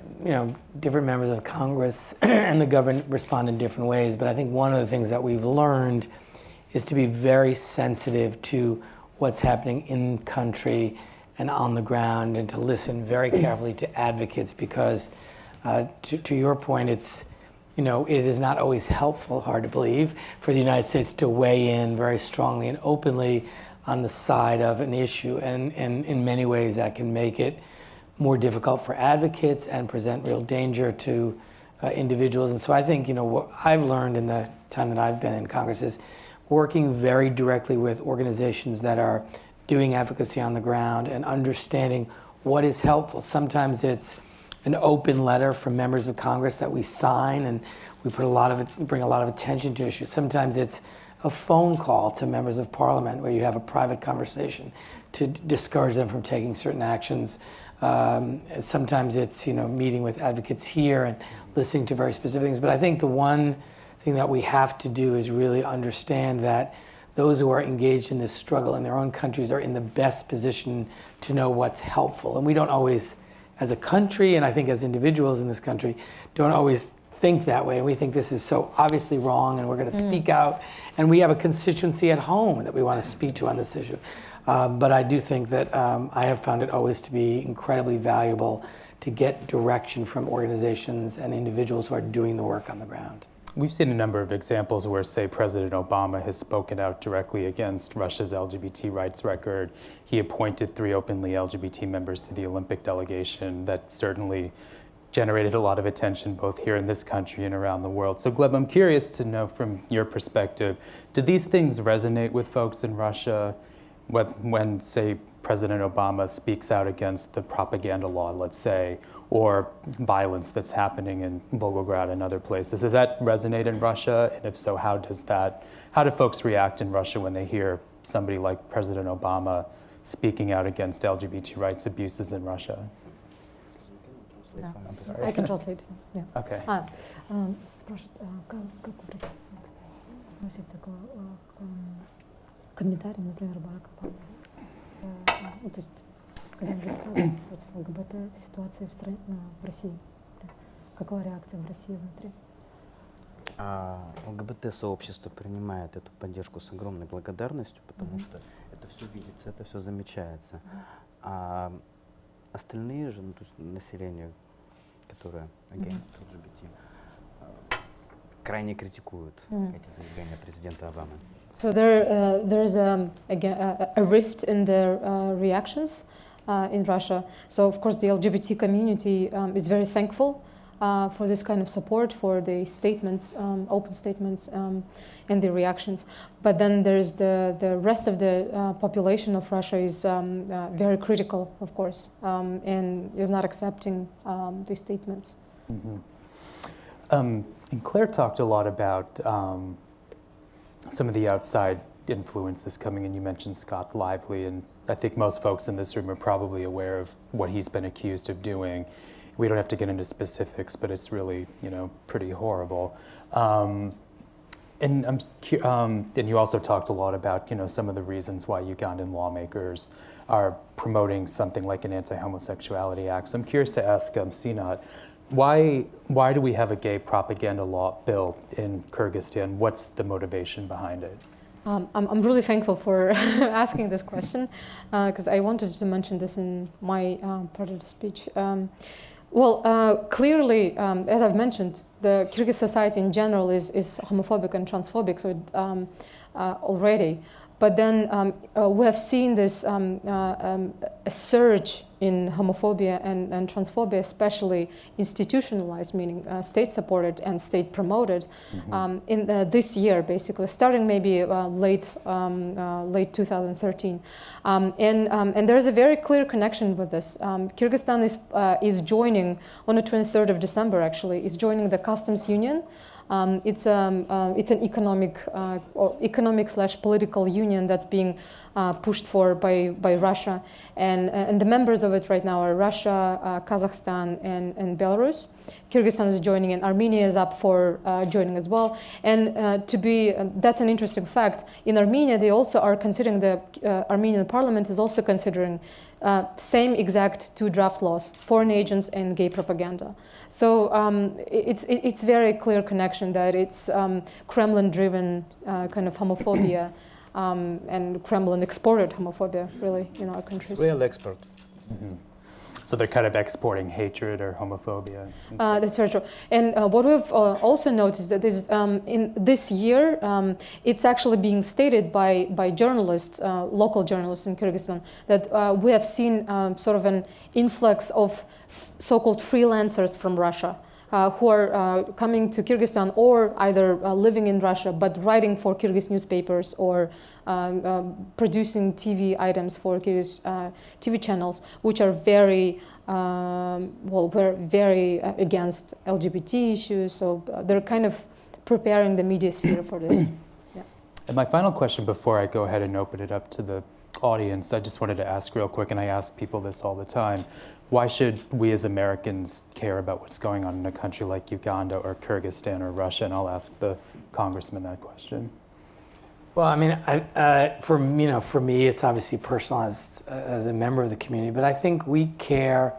different members of Congress and the government respond in different ways, but I think one of the things that we've learned is to be very sensitive to what's happening in country and on the ground, and to listen very carefully to advocates, because to your point, it is not always helpful, hard to believe, for the United States to weigh in very strongly and openly on the side of an issue. And in many ways, that can make it more difficult for advocates and present real danger to individuals. And so I think, what I've learned in the time that I've been in Congress is working very directly with organizations that are doing advocacy on the ground and understanding what is helpful. Sometimes it's an open letter from members of Congress that we sign, and we bring a lot of attention to issues. Sometimes it's a phone call to members of Parliament where you have a private conversation to discourage them from taking certain actions. Sometimes it's meeting with advocates here and listening to very specific things. But I think the one thing that we have to do is really understand that those who are engaged in this struggle in their own countries are in the best position to know what's helpful. And we don't always, as a country, and I think as individuals in this country, don't always think that way. And we think this is so obviously wrong, and we're going to speak out. And we have a constituency at home that we want to speak to on this issue. But I do think that I have found it always to be incredibly valuable to get direction from organizations and individuals who are doing the work on the ground. We've seen a number of examples where, say, President Obama has spoken out directly against Russia's LGBT rights record. He appointed 3 openly LGBT members to the Olympic delegation. That certainly generated a lot of attention both here in this country and around the world. So Gleb, I'm curious to know from your perspective, do these things resonate with folks in Russia when, say, President Obama speaks out against the propaganda law, let's say, or violence that's happening in Volgograd and other places? Does that resonate in Russia? And if so, how do folks react in Russia when they hear somebody like President Obama speaking out against LGBT rights abuses in Russia? Yeah. I'm sorry. I can translate. Yeah. Okay. Спрашивает, как вы относитесь к комментариям, например, Барака Обамы? То есть, когда он высказывается против ЛГБТ ситуации в России, какова реакция в России внутри? ЛГБТ-сообщество принимает эту поддержку с огромной благодарностью, потому что это все видится, это все замечается. А остальные же, то есть население, которое against LGBT, крайне критикуют эти заявления президента Обамы. So there's a rift in their reactions in Russia. So of course the LGBT community is very thankful for this kind of support, for the statements, open statements, and the reactions. But then there's the rest of the population of Russia is very critical, of course, and is not accepting these statements. And Claire talked a lot about some of the outside influences coming in. You mentioned Scott Lively, and I think most folks in this room are probably aware of what he's been accused of doing. We don't have to get into specifics, but it's really, pretty horrible. And you also talked a lot about, some of the reasons why Ugandan lawmakers are promoting something like an anti-homosexuality act. So I'm curious to ask Sinat, why do we have a gay propaganda law bill in Kyrgyzstan? What's the motivation behind it? I'm really thankful for asking this question, because I wanted to mention this in my part of the speech. Clearly, as I've mentioned, the Kyrgyz society in general is homophobic and transphobic, so already. But then we have seen this a surge in homophobia and transphobia, especially institutionalized, meaning state-supported and state-promoted, in this year, basically, starting maybe late 2013. And there is a very clear connection with this. Kyrgyzstan is joining, on the 23rd of December, actually, is joining the customs union. It's an economic/political union that's being pushed for by Russia, and the members of it right now are Russia, Kazakhstan, and Belarus. Kyrgyzstan is joining, and Armenia is up for joining as well. And that's an interesting fact. In Armenia, they also are considering, the Armenian parliament is also considering same exact two draft laws: foreign agents and gay propaganda. So it's very clear connection that it's Kremlin-driven kind of homophobia and Kremlin-exported homophobia, really, in our countries. Real expert. So they're kind of exporting hatred or homophobia. That's very true. And what we've also noticed that in this year, it's actually being stated by journalists, local journalists in Kyrgyzstan, that we have seen sort of an influx of so-called freelancers from Russia who are coming to Kyrgyzstan, or either living in Russia but writing for Kyrgyz newspapers or producing TV items for Kyrgyz TV channels, which are very very against LGBT issues. So they're kind of preparing the media sphere for this. Yeah. And my final question before I go ahead and open it up to the audience, I just wanted to ask real quick, and I ask people this all the time: why should we as Americans care about what's going on in a country like Uganda or Kyrgyzstan or Russia? And I'll ask the congressman that question. Well, I mean, for me, it's obviously personal as a member of the community, but I think we care,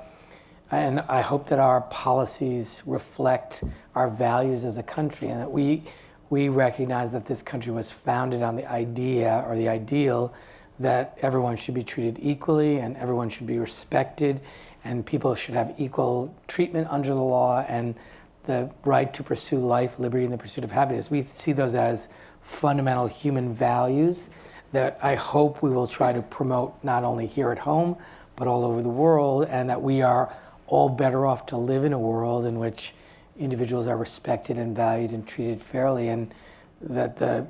and I hope that our policies reflect our values as a country, and that we recognize that this country was founded on the idea or the ideal that everyone should be treated equally and everyone should be respected and people should have equal treatment under the law and the right to pursue life, liberty, and the pursuit of happiness. We see those as fundamental human values that I hope we will try to promote not only here at home, but all over the world, and that we are all better off to live in a world in which individuals are respected and valued and treated fairly, and that the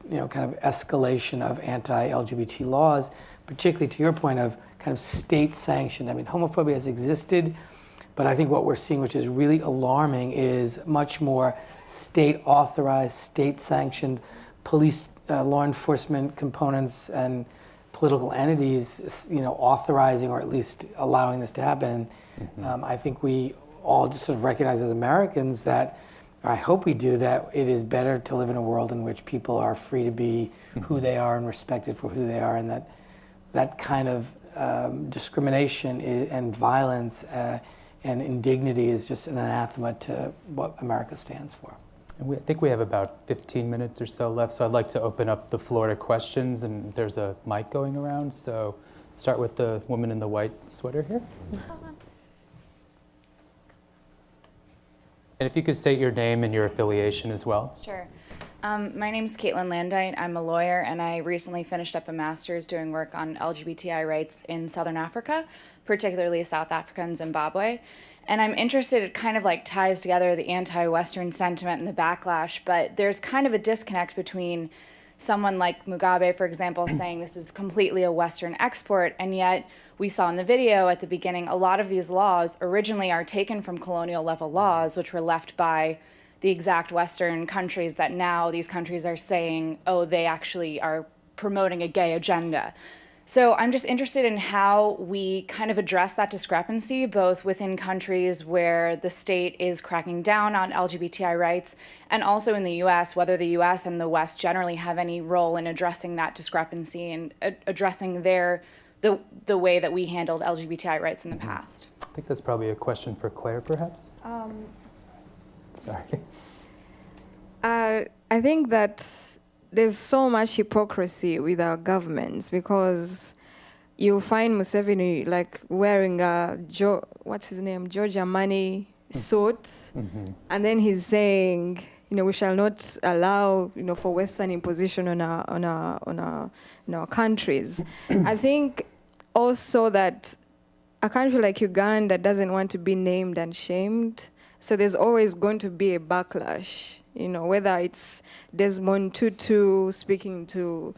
kind of escalation of anti-LGBT laws, particularly to your point of kind of state-sanctioned. I mean, homophobia has existed, but I think what we're seeing, which is really alarming, is much more state-authorized, state-sanctioned police, law enforcement components and political entities, authorizing or at least allowing this to happen. I think we all just sort of recognize as Americans that, or I hope we do, that it is better to live in a world in which people are free to be who they are and respected for who they are, and that kind of discrimination and violence and indignity is just an anathema to what America stands for. And I think we have about 15 minutes or so left, so I'd like to open up the floor to questions, and there's a mic going around, so start with the woman in the white sweater here. And if you could state your name and your affiliation as well. Sure. My name is Caitlin Landite. I'm a lawyer, and I recently finished up a master's doing work on LGBTI rights in Southern Africa, particularly South Africa and Zimbabwe. And I'm interested, it kind of like ties together the anti-Western sentiment and the backlash, but there's kind of a disconnect between someone like Mugabe, for example, saying this is completely a Western export, and yet we saw in the video at the beginning, a lot of these laws originally are taken from colonial level laws, which were left by the exact Western countries that now these countries are saying, oh, they actually are promoting a gay agenda. So I'm just interested in how we kind of address that discrepancy, both within countries where the state is cracking down on LGBTI rights, and also in the US, whether the US and the West generally have any role in addressing that discrepancy and addressing the way that we handled LGBTI rights in the past. I think that's probably a question for Claire, perhaps? Sorry. I think that there's so much hypocrisy with our governments, because you find Museveni like wearing a Giorgio Armani suit, and then he's saying we shall not allow, for Western imposition on our countries. I think also that a country like Uganda doesn't want to be named and shamed, so there's always going to be a backlash, whether it's Desmond Tutu speaking to,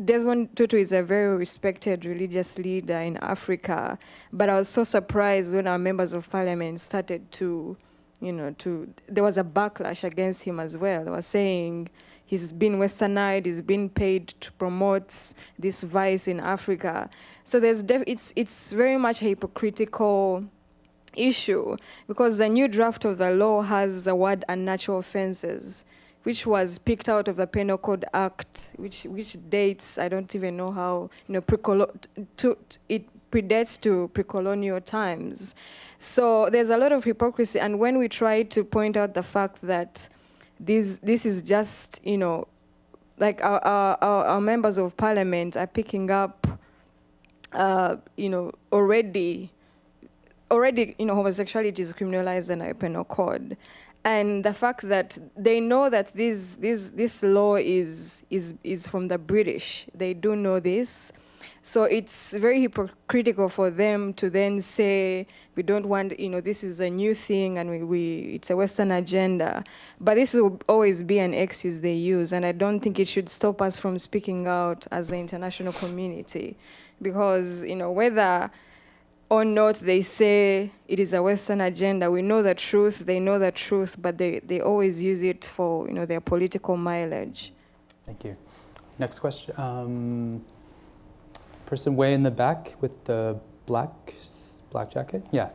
Desmond Tutu is a very respected religious leader in Africa, but I was so surprised when our members of parliament started to, there was a backlash against him as well. They were saying he's been westernized, he's been paid to promote this vice in Africa. So it's very much a hypocritical issue, because the new draft of the law has the word unnatural offenses, which was picked out of the Penal Code Act, which dates, I don't even know how, it predates to pre-colonial times. So there's a lot of hypocrisy, and when we try to point out the fact that this is just, like our members of parliament are picking up, already, homosexuality is criminalized in our penal code. And the fact that they know that this law is from the British, they do know this. So it's very hypocritical for them to then say, we don't want, this is a new thing and it's a Western agenda. But this will always be an excuse they use, and I don't think it should stop us from speaking out as the international community. Because, whether or not they say it is a Western agenda, we know the truth, they know the truth, but they always use it for, their political mileage. Thank you. Next question. Person way in the back with the black jacket. Yeah.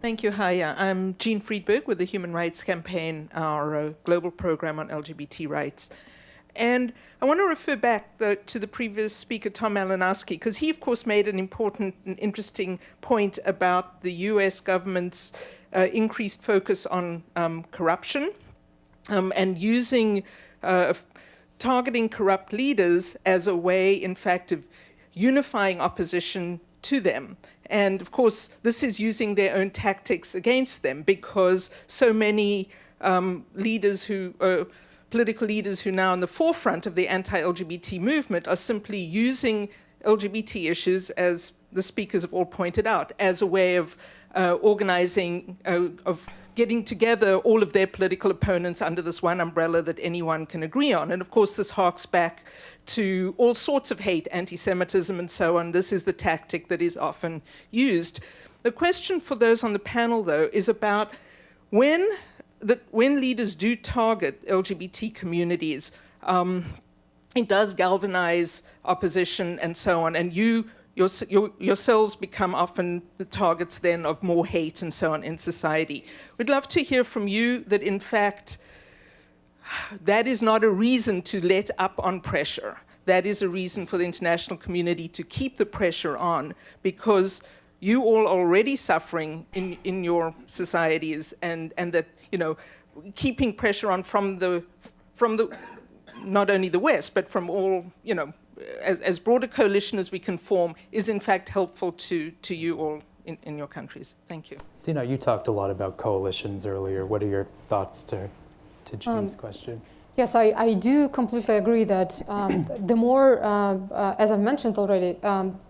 Thank you. Hi, I'm Jean Friedberg with the Human Rights Campaign, our global program on LGBT rights. And I want to refer back to the previous speaker, Tom Malinowski, because he, of course, made an important and interesting point about the US government's increased focus on corruption and using targeting corrupt leaders as a way, in fact, of unifying opposition to them. And of course, this is using their own tactics against them, because so many political leaders who are now in the forefront of the anti-LGBT movement are simply using LGBT issues, as the speakers have all pointed out, as a way of organizing, of getting together all of their political opponents under this one umbrella that anyone can agree on. And of course, this harks back to all sorts of hate, anti-Semitism, and so on. This is the tactic that is often used. The question for those on the panel, though, is about when leaders do target LGBT communities, it does galvanize opposition and so on, and yourselves become often the targets then of more hate and so on in society. We'd love to hear from you that, in fact, that is not a reason to let up on pressure. That is a reason for the international community to keep the pressure on, because you all are already suffering in your societies, and that, keeping pressure on from the not only the West, but from all, as broad a coalition as we can form, is in fact helpful to you all in your countries. Thank you. Sina, you talked a lot about coalitions earlier. What are your thoughts to Jean's question? Yes, I do completely agree that the more, as I've mentioned already,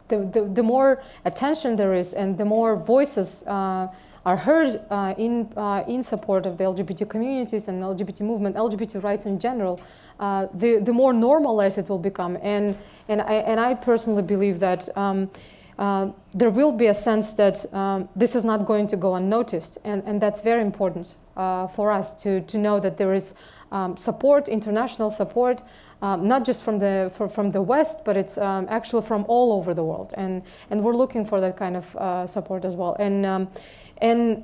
the more attention there is and the more voices are heard in support of the LGBT communities and LGBT movement, LGBT rights in general, the more normalized it will become. And I personally believe that there will be a sense that this is not going to go unnoticed, and that's very important for us to know that there is support, international support, not just from the West, but it's actually from all over the world, and we're looking for that kind of support as well. And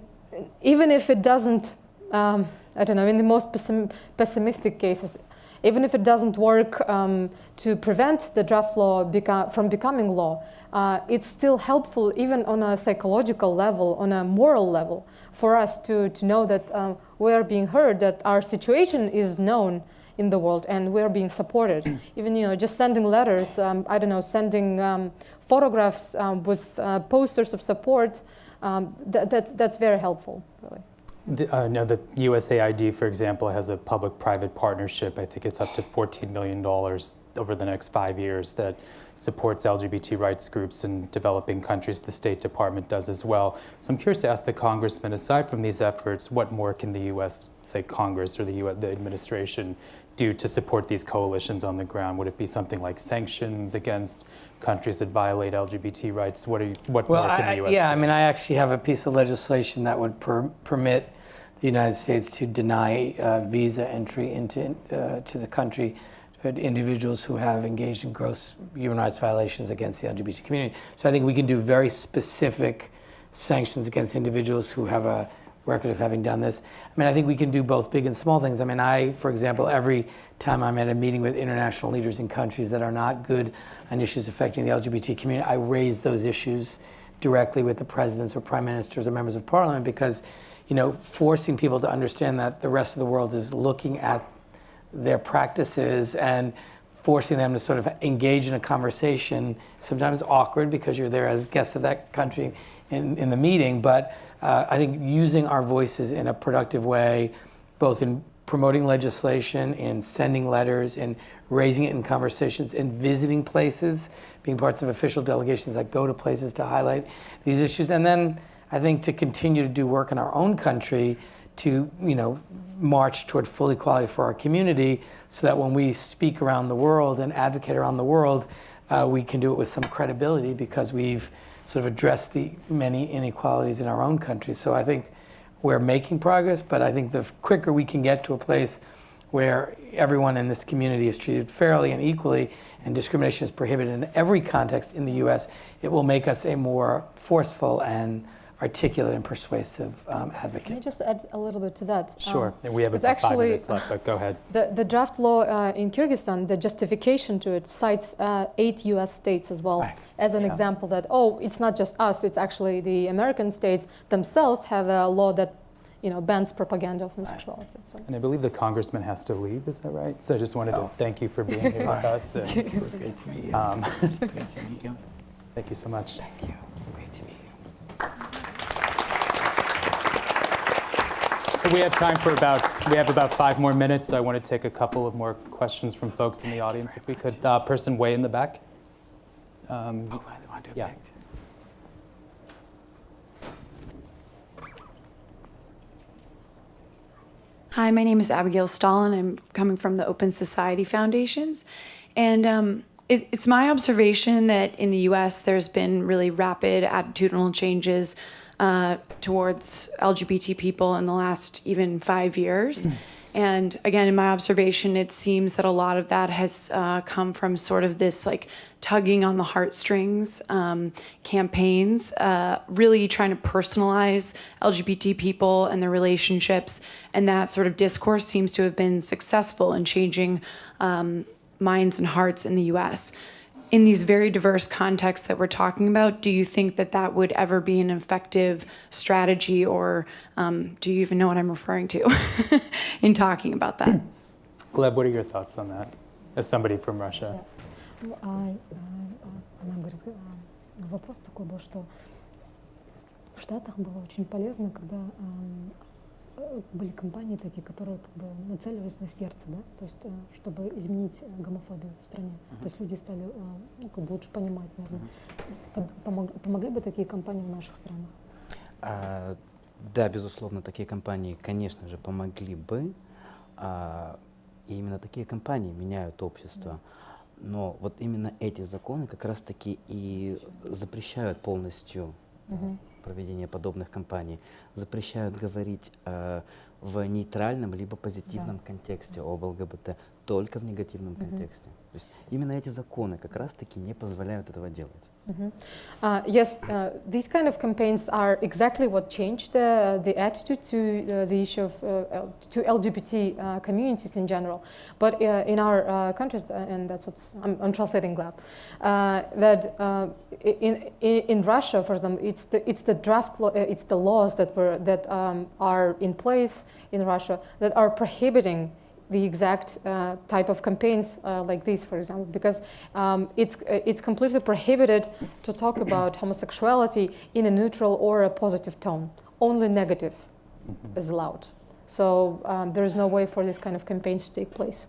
even if it doesn't, I don't know, in the most pessimistic cases, even if it doesn't work to prevent the draft law from becoming law, it's still helpful, even on a psychological level, on a moral level, for us to know that we are being heard, that our situation is known in the world, and we are being supported. Even just sending letters, I don't know, sending photographs with posters of support. That's very helpful, really. No, the USAID, for example, has a public-private partnership. I think it's up to $14 million over the next 5 years that supports LGBT rights groups in developing countries. The State Department does as well. So I'm curious to ask the congressman, aside from these efforts, what more can the U.S., say Congress or the administration, do to support these coalitions on the ground? Would it be something like sanctions against countries that violate LGBT rights? What more can the U.S. do? I mean, I actually have a piece of legislation that would permit the United States to deny visa entry into to the country to individuals who have engaged in gross human rights violations against the LGBT community. So I think we can do very specific sanctions against individuals who have a record of having done this. I mean, I think we can do both big and small things. I mean, for example, every time I'm at a meeting with international leaders in countries that are not good on issues affecting the LGBT community, I raise those issues directly with the presidents or prime ministers or members of parliament, because, you know, forcing people to understand that the rest of the world is looking at their practices and forcing them to sort of engage in a conversation, sometimes awkward because you're there as guests of that country in the meeting, but I think using our voices in a productive way, both in promoting legislation, in sending letters, in raising it in conversations, in visiting places, being parts of official delegations that go to places to highlight these issues. And then I think to continue to do work in our own country to, you know, march toward full equality for our community, so that when we speak around the world and advocate around the world, we can do it with some credibility because we've sort of address the many inequalities in our own country. So I think we're making progress, but I think the quicker we can get to a place where everyone in this community is treated fairly and equally and discrimination is prohibited in every context in the US, it will make us a more forceful and articulate and persuasive advocate. Can I just add a little bit to that? Sure, and we have about 5 minutes left, but go ahead. The draft law in Kyrgyzstan, the justification to it cites 8 US states as well, as an example that, oh, it's not just us, it's actually the American states themselves have a law that, you know, bans propaganda of homosexuality. So. And I believe the congressman has to leave, is that right? So I just wanted to thank you for being here with us. And, It was great to meet you. Great to meet you. thank you so much. Thank you. Great to meet you. We have time for about 5 more minutes. So I want to take a couple of more questions from folks in the audience. If we could, person way in the back. I want to do a Yeah. picture. Hi, my name is Abigail Stahl, and I'm coming from the Open Society Foundations. And it's my observation that in the US, there's been really rapid attitudinal changes towards LGBT people in the last even 5 years. And again, in my observation, it seems that a lot of that has come from sort of this like tugging on the heartstrings campaigns, really trying to personalize LGBT people and their relationships. And that sort of discourse seems to have been successful in changing minds and hearts in the US. In these very diverse contexts that we're talking about, do you think that that would ever be an effective strategy, or do you even know what I'm referring to in talking about that? Gleb, what are your thoughts on that, as somebody from Russia? Она говорит, вопрос такой был, что в Штатах было очень полезно, когда были компании такие, которые как бы нацеливались на сердце, да, то есть чтобы изменить гомофобию в стране. То есть люди стали как бы лучше понимать, наверное. Помогли бы такие компании в наших странах? Да, безусловно, такие компании, конечно же, помогли бы. И именно такие компании меняют общество. Но вот именно эти законы как раз-таки и запрещают полностью проведение подобных кампаний, запрещают говорить в нейтральном либо позитивном контексте об ЛГБТ, только в негативном контексте. То есть именно эти законы как раз-таки не позволяют этого делать. Yes, these kind of campaigns are exactly what changed the attitude to the issue of to LGBT communities in general. But in our countries, and that's what I'm translating, Gleb, that in Russia, for example, it's the draft law, it's the laws that are in place in Russia that are prohibiting the exact type of campaigns like this, for example, because it's completely prohibited to talk about homosexuality in a neutral or a positive tone, only negative. as allowed. So there is no way for this kind of campaigns to take place.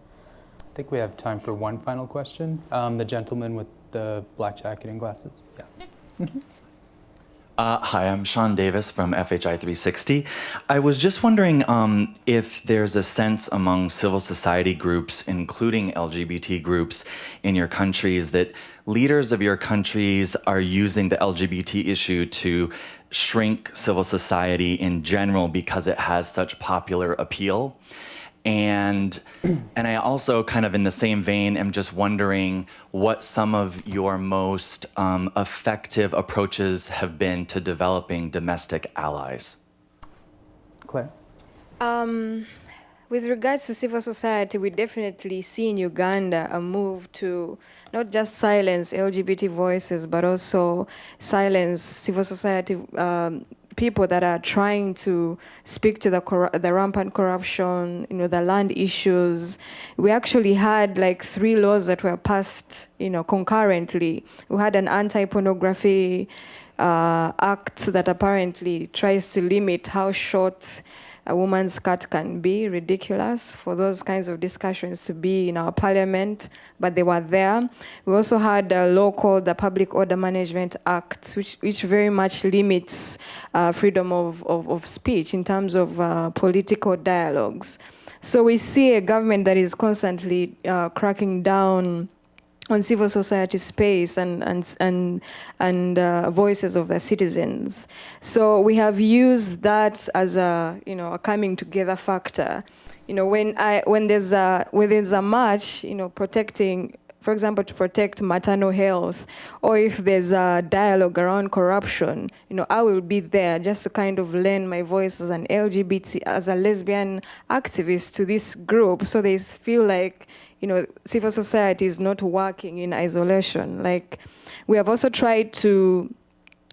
I think we have time for one final question. The gentleman with the black jacket and glasses. Yeah. Hi, I'm Sean Davis from FHI 360. I was just wondering if there's a sense among civil society groups, including LGBT groups in your countries, that leaders of your countries are using the LGBT issue to shrink civil society in general because it has such popular appeal. And I also, kind of in the same vein, am just wondering what some of your most effective approaches have been to developing domestic allies. Claire? With regards to civil society, we definitely see in Uganda a move to not just silence LGBT voices, but also silence civil society people that are trying to speak to the rampant corruption, the land issues. We actually had like 3 laws that were passed, concurrently. We had an anti-pornography act that apparently tries to limit how short a woman's skirt can be. Ridiculous for those kinds of discussions to be in our parliament, but they were there. We also had a law called the Public Order Management Act, which very much limits freedom of speech in terms of political dialogues. So we see a government that is constantly cracking down on civil society space and voices of the citizens. So we have used that as a a coming together factor. When there's a march, protecting, for example, to protect maternal health, or if there's a dialogue around corruption, I will be there just to kind of lend my voice as an LGBT, as a lesbian activist to this group, so they feel like civil society is not working in isolation. Like, we have also tried to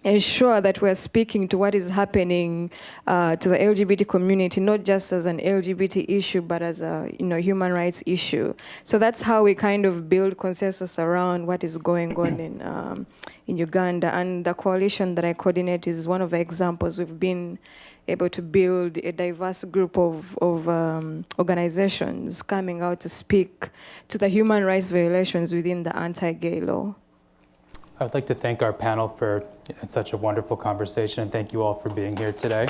ensure that we're speaking to what is happening to the LGBT community, not just as an LGBT issue, but as a human rights issue. So that's how we kind of build consensus around what is going on in Uganda. And the coalition that I coordinate is one of the examples. We've been able to build a diverse group of organizations coming out to speak to the human rights violations within the anti-gay law. I would like to thank our panel for such a wonderful conversation, and thank you all for being here today.